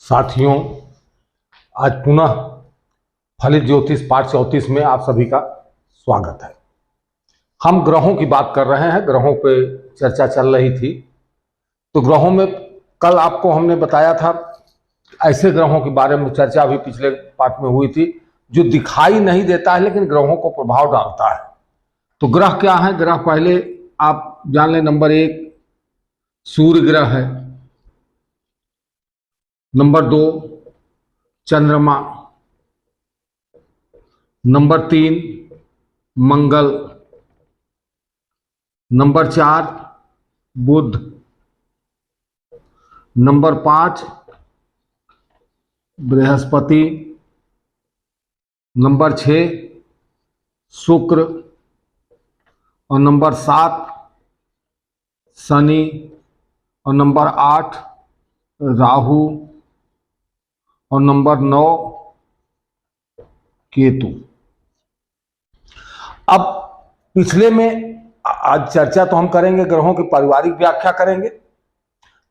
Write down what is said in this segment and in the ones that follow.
साथियों, आज पुनः फलित ज्योतिष पाठ 34 में आप सभी का स्वागत है। हम ग्रहों की बात कर रहे हैं, ग्रहों पे चर्चा चल रही थी। तो ग्रहों में कल आपको हमने बताया था ऐसे ग्रहों के बारे में चर्चा भी पिछले पाठ में हुई थी जो दिखाई नहीं देता है लेकिन ग्रहों को प्रभाव डालता है। तो ग्रह क्या है? ग्रह पहले आप जान लें। नंबर 1 सूर्य ग्रह है। नंबर 2 चंद्रमा। नंबर 3 मंगल। नंबर 4 बुध। नंबर 5 बृहस्पति। नंबर 6 शुक्र और नंबर 7 शनि और नंबर 8 राहु और नंबर 9 केतु। अब पिछले में आज चर्चा तो हम करेंगे, ग्रहों की पारिवारिक व्याख्या करेंगे।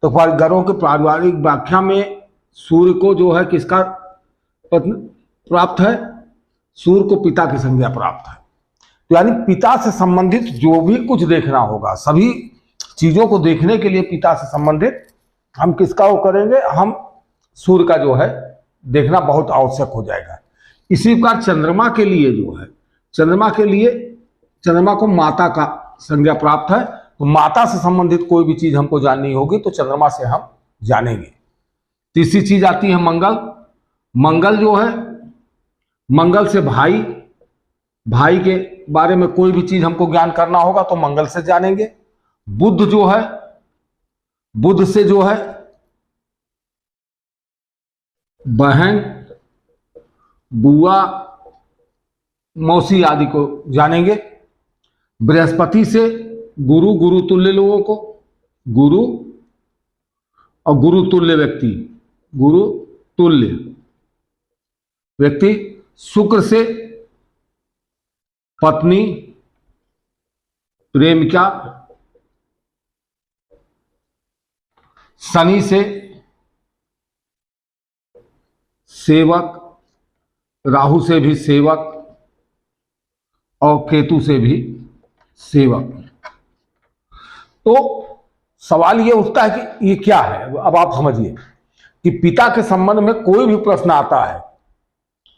तो ग्रहों के पारिवारिक व्याख्या में सूर्य को जो है किसका पत्न प्राप्त है? सूर्य को पिता की संज्ञा प्राप्त है। तो यानी पिता से संबंधित जो भी कुछ देखना होगा, सभी चीजों को देखने के लिए पिता से संबंधित हम किसका वो करेंगे? हम सूर्य का जो है देखना बहुत आवश्यक हो जाएगा। इसी प्रकार चंद्रमा के लिए जो है, चंद्रमा को माता का संज्ञा प्राप्त है। तो माता से संबंधित कोई भी चीज हमको जाननी होगी तो चंद्रमा से हम जानेंगे। तीसरी चीज आती है मंगल। मंगल जो है, मंगल से भाई के बारे में कोई भी चीज हमको ज्ञान करना होगा तो मंगल से जानेंगे। बुध जो है, बुध से जो है बहन, बुआ, मौसी आदि को जानेंगे। बृहस्पति से गुरु तुल्य लोगों को, गुरु और गुरु तुल्य व्यक्ति। शुक्र से पत्नी, प्रेमिका। शनि से सेवक, राहु से भी सेवक और केतु से भी सेवक। तो सवाल ये उठता है कि ये क्या है? अब आप समझिए कि पिता के संबंध में कोई भी प्रश्न आता है,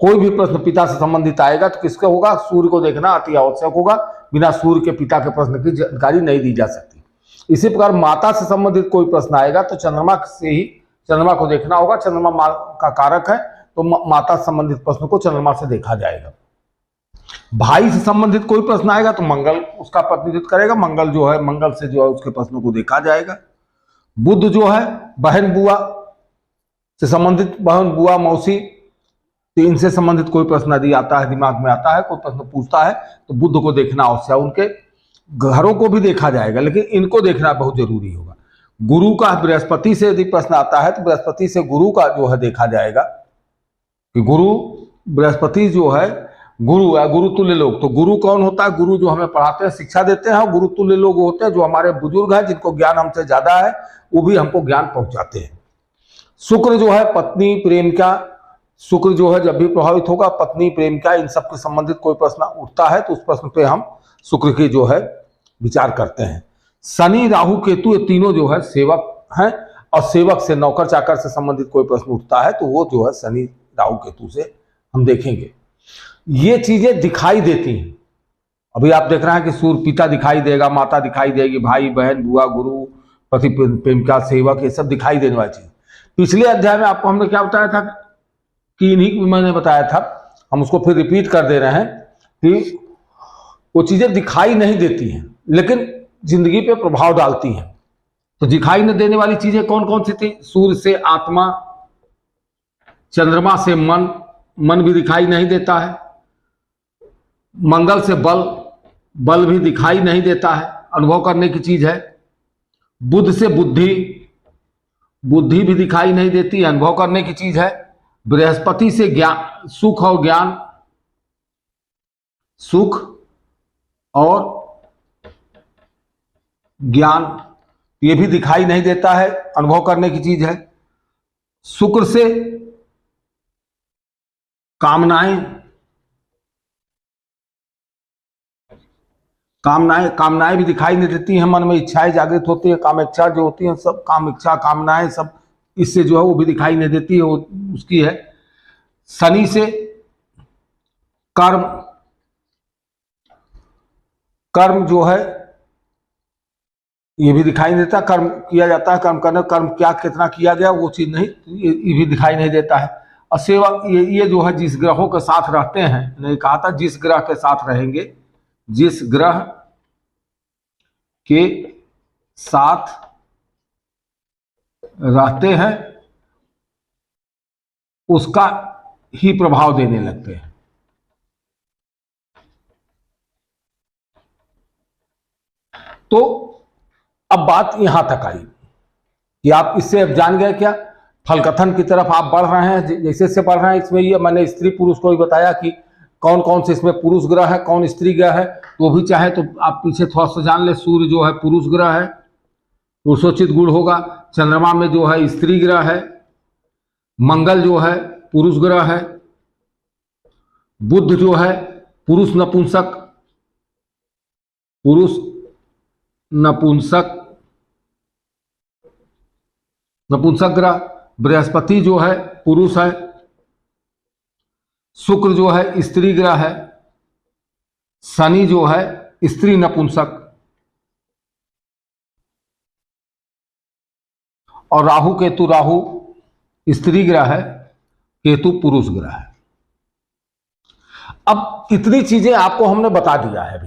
कोई भी प्रश्न पिता से संबंधित आएगा तो किसका होगा? सूर्य को देखना अति आवश्यक होगा। बिना सूर्य के पिता के प्रश्न की जानकारी नहीं दी जा सकती। इसी प्रकार माता से संबंधित कोई प्रश्न आएगा तो चंद्रमा से ही चंद्रमा को देखना होगा। चंद्रमा माँ का कारक है तो माता से संबंधित प्रश्न को चंद्रमा से देखा जाएगा। भाई से संबंधित कोई प्रश्न आएगा तो मंगल उसका प्रतिनिधित्व करेगा। मंगल से जो है उसके प्रश्नों को देखा जाएगा। बुध जो है बहन बुआ से संबंधित, बहन बुआ मौसी, तो इनसे संबंधित कोई प्रश्न यदि आता है, दिमाग में आता है, कोई प्रश्न पूछता है तो बुध को देखना आवश्यक। उनके घरों को भी देखा जाएगा लेकिन इनको देखना बहुत जरूरी होगा। गुरु का बृहस्पति से यदि प्रश्न आता है तो बृहस्पति से गुरु का जो है देखा जाएगा कि गुरु, बृहस्पति जो है गुरु है, गुरु तुल्य लोग। तो गुरु कौन होता है? गुरु जो हमें पढ़ाते हैं, शिक्षा देते हैं। और गुरु तुल्य लोग होते हैं जो हमारे बुजुर्ग हैं, जिनको ज्ञान हमसे ज्यादा है, वो भी हमको ज्ञान पहुंचाते हैं। शुक्र जो है पत्नी, प्रेमिका। शुक्र जो है जब भी प्रभावित होगा, पत्नी, प्रेमिका, इन सब के संबंधित कोई प्रश्न उठता है तो उस प्रश्न पे हम शुक्र की जो है विचार करते हैं। शनि, राहु, केतु ये तीनों जो है सेवक हैं और सेवक से, नौकर चाकर से संबंधित कोई प्रश्न उठता है तो वो जो है शनि, राहु, केतु से हम देखेंगे। ये चीजें दिखाई देती हैं। अभी आप देख रहे हैं कि सूर्य पिता दिखाई देगा, माता दिखाई देगी, भाई, बहन, बुआ, गुरु, पति, प्रेमिका, सेवक, ये सब दिखाई देने वाली चीज। पिछले अध्याय में आपको हमने क्या बताया था कि इन्हीं मैंने बताया था, हम उसको फिर रिपीट कर दे रहे हैं कि वो चीजें दिखाई नहीं देती हैं लेकिन जिंदगी पे प्रभाव डालती हैं। तो दिखाई न देने वाली चीजें कौन कौन सी थी? सूर्य से आत्मा, चंद्रमा से मन भी दिखाई नहीं देता है। मंगल से बल भी दिखाई नहीं देता है, अनुभव करने की चीज है। बुध से बुद्धि भी दिखाई नहीं देती, अनुभव करने की चीज है। बृहस्पति से ज्ञान, सुख और ज्ञान, ये भी दिखाई नहीं देता है, अनुभव करने की चीज है। शुक्र से कामनाएं कामनाएं कामनाएं भी दिखाई नहीं देती हैं, मन में इच्छाएं जागृत होती है, कामेच्छा जो होती है सब काम इच्छा कामनाएं सब इससे जो है वो भी दिखाई नहीं देती है, वो उसकी है। शनि से कर्म कर्म जो है ये भी दिखाई नहीं देता, कर्म किया जाता है, कर्म करने कर्म क्या कितना किया गया वो चीज नहीं, ये भी दिखाई नहीं देता है। और सेवा ये जो है जिस ग्रहों के साथ रहते हैं, नहीं कहा था जिस ग्रह के साथ रहेंगे, जिस ग्रह के साथ रहते हैं उसका ही प्रभाव देने लगते हैं। तो अब बात यहां तक आई कि आप इससे अब जान गए क्या, फल कथन की तरफ आप बढ़ रहे हैं, जैसे से बढ़ रहे हैं। इसमें ये मैंने स्त्री पुरुष को भी बताया कि कौन कौन से इसमें पुरुष ग्रह है, कौन स्त्री ग्रह है, तो भी चाहे तो आप पीछे थोड़ा सा जान ले। सूर्य जो है पुरुष ग्रह है, पुरुषोचित गुण होगा। चंद्रमा में जो है स्त्री ग्रह है। मंगल जो है पुरुष ग्रह है। बुध जो है पुरुष नपुंसक नपुंसक ग्रह। बृहस्पति जो है पुरुष है। शुक्र जो है स्त्री ग्रह है। शनि जो है स्त्री नपुंसक। और राहु केतु, राहु स्त्री ग्रह है, केतु पुरुष ग्रह है। अब इतनी चीजें आपको हमने बता दिया है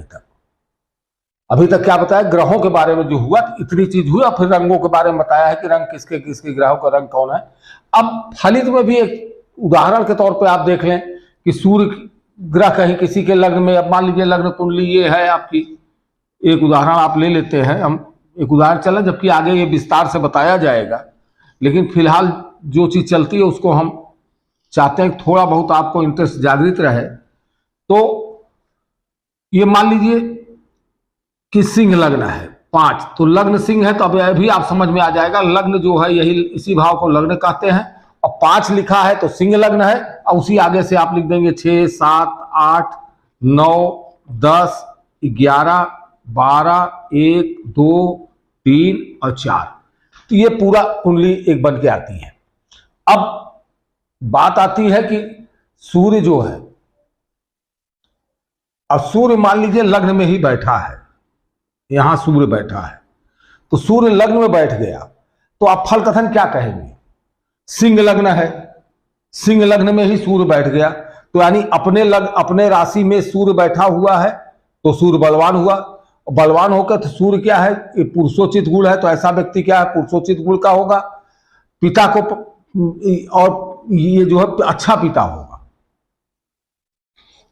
अभी तक क्या बताया, ग्रहों के बारे में जो हुआ इतनी चीज हुई, और फिर रंगों के बारे में बताया है कि रंग किसके किसके ग्रहों का रंग कौन है। अब फलित में भी एक उदाहरण के तौर पे आप देख लें कि सूर्य ग्रह कहीं किसी के लग्न में, अब मान लीजिए लग्न कुंडली ये है आपकी, एक उदाहरण आप ले लेते हैं, हम एक उदाहरण चला, जबकि आगे ये विस्तार से बताया जाएगा, लेकिन फिलहाल जो चीज चलती है उसको हम चाहते हैं थोड़ा बहुत आपको इंटरेस्ट जागृत रहे। तो ये मान लीजिए कि सिंह लग्न है 5, तो लग्न सिंह है, तो अब अभी आप समझ में आ जाएगा लग्न जो है यही इसी भाव को लग्न कहते हैं, और 5 लिखा है तो सिंह लग्न है, और उसी आगे से आप लिख देंगे 6, 7, 8, 9, 10, 11, 12, 1, 2, 3 और 4, तो ये पूरा कुंडली एक बन के आती है। अब बात आती है कि सूर्य जो है, और सूर्य मान लीजिए लग्न में ही बैठा है, यहां सूर्य बैठा है, तो सूर्य लग्न में बैठ गया, तो आप फल कथन क्या कहेंगे? सिंह लग्न है, सिंह लग्न में ही सूर्य बैठ गया, तो यानी अपने राशि में सूर्य बैठा हुआ है, तो सूर्य बलवान हुआ। बलवान होकर तो सूर्य क्या है, पुरुषोचित गुण है, तो ऐसा व्यक्ति क्या है पुरुषोचित गुण का होगा, पिता को, और ये जो है अच्छा पिता होगा,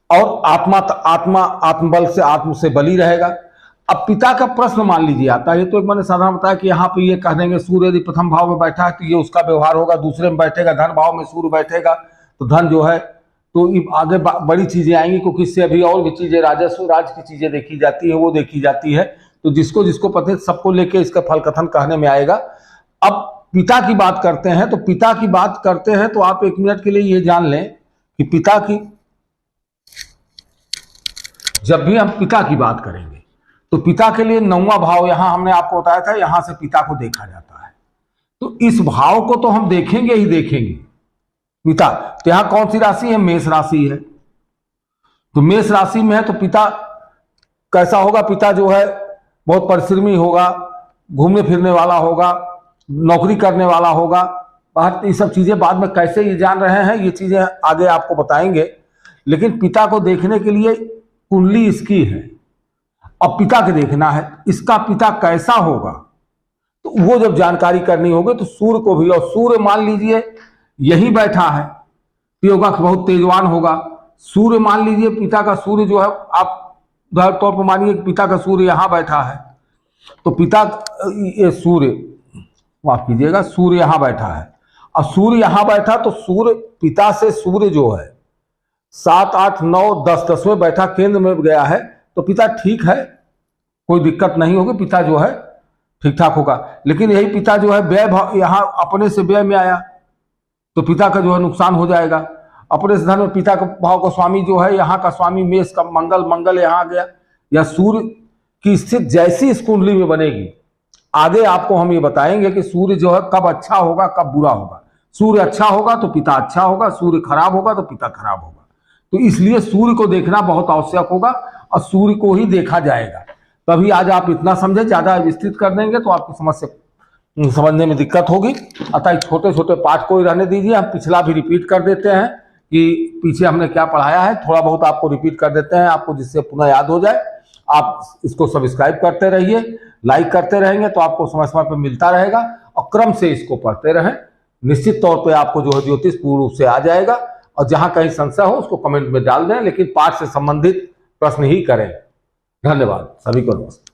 और आत्मबल से आत्म से बली रहेगा। अब पिता का प्रश्न मान लीजिए आता है, ये तो एक मैंने साधारण बताया कि यहाँ पे ये कह देंगे सूर्य यदि प्रथम भाव में बैठा है तो ये उसका व्यवहार होगा, दूसरे में बैठेगा धन भाव में सूर्य बैठेगा तो धन जो है, तो आगे बड़ी चीजें आएंगी, क्योंकि इससे अभी और भी चीजें राजस्व राज की चीजें देखी जाती है, वो देखी जाती है, तो जिसको पता है सबको लेके इसका फल कथन कहने में आएगा। अब पिता की बात करते हैं, तो पिता की बात करते हैं तो आप 1 मिनट के लिए ये जान लें कि पिता की, जब भी हम पिता की बात करेंगे तो पिता के लिए 9वां भाव, यहां हमने आपको बताया था, यहां से पिता को देखा जाता है, तो इस भाव को तो हम देखेंगे ही देखेंगे पिता। तो यहां कौन सी राशि है? मेष राशि है, तो मेष राशि में है तो पिता कैसा होगा? पिता जो है बहुत परिश्रमी होगा, घूमने फिरने वाला होगा, नौकरी करने वाला होगा, बाहर, ये सब चीजें बाद में कैसे ये जान रहे हैं, ये चीजें आगे आपको बताएंगे। लेकिन पिता को देखने के लिए कुंडली इसकी है, अब पिता के देखना है, इसका पिता कैसा होगा, तो वो जब जानकारी करनी होगी तो सूर्य को भी, और सूर्य मान लीजिए यही बैठा है तो होगा बहुत तेजवान होगा। सूर्य मान लीजिए पिता का सूर्य जो है, आप उदाहरण तौर पर मानिए पिता का सूर्य यहां बैठा है, तो पिता ये सूर्य, माफ कीजिएगा, सूर्य यहां बैठा है, और सूर्य यहां बैठा तो सूर्य पिता से सूर्य जो है 7, 8, 9, 10, 10वें बैठा केंद्र में गया है, तो पिता ठीक है, कोई दिक्कत नहीं होगी, पिता जो है ठीक ठाक होगा। लेकिन यही पिता जो है व्यय, यहां अपने से व्यय में आया, तो पिता का जो है नुकसान हो जाएगा। अपने धन में पिता का भाव का स्वामी जो है, यहाँ का स्वामी मेष का मंगल यहाँ आ गया, या सूर्य की स्थिति जैसी इस कुंडली में बनेगी, आगे आपको हम ये बताएंगे कि सूर्य जो है कब अच्छा होगा कब बुरा होगा। सूर्य अच्छा होगा तो पिता अच्छा होगा, सूर्य खराब होगा तो पिता खराब होगा। तो इसलिए सूर्य को देखना बहुत आवश्यक होगा और सूर्य को ही देखा जाएगा। तभी आज आप इतना समझे, ज्यादा विस्तृत कर देंगे तो आपको समस्या समझने में दिक्कत होगी। अतः छोटे छोटे पाठ को ही रहने दीजिए। हम पिछला भी रिपीट कर देते हैं कि पीछे हमने क्या पढ़ाया है, थोड़ा बहुत आपको रिपीट कर देते हैं आपको, जिससे पुनः याद हो जाए। आप इसको सब्सक्राइब करते रहिए, लाइक करते रहेंगे तो आपको समय समय पर मिलता रहेगा, और क्रम से इसको पढ़ते रहें। निश्चित तौर पे आपको जो है ज्योतिष पूर्ण रूप से आ जाएगा। और जहां कहीं संशय हो उसको कमेंट में डाल दें, लेकिन पाठ से संबंधित प्रश्न ही करें। धन्यवाद, सभी को नमस्कार।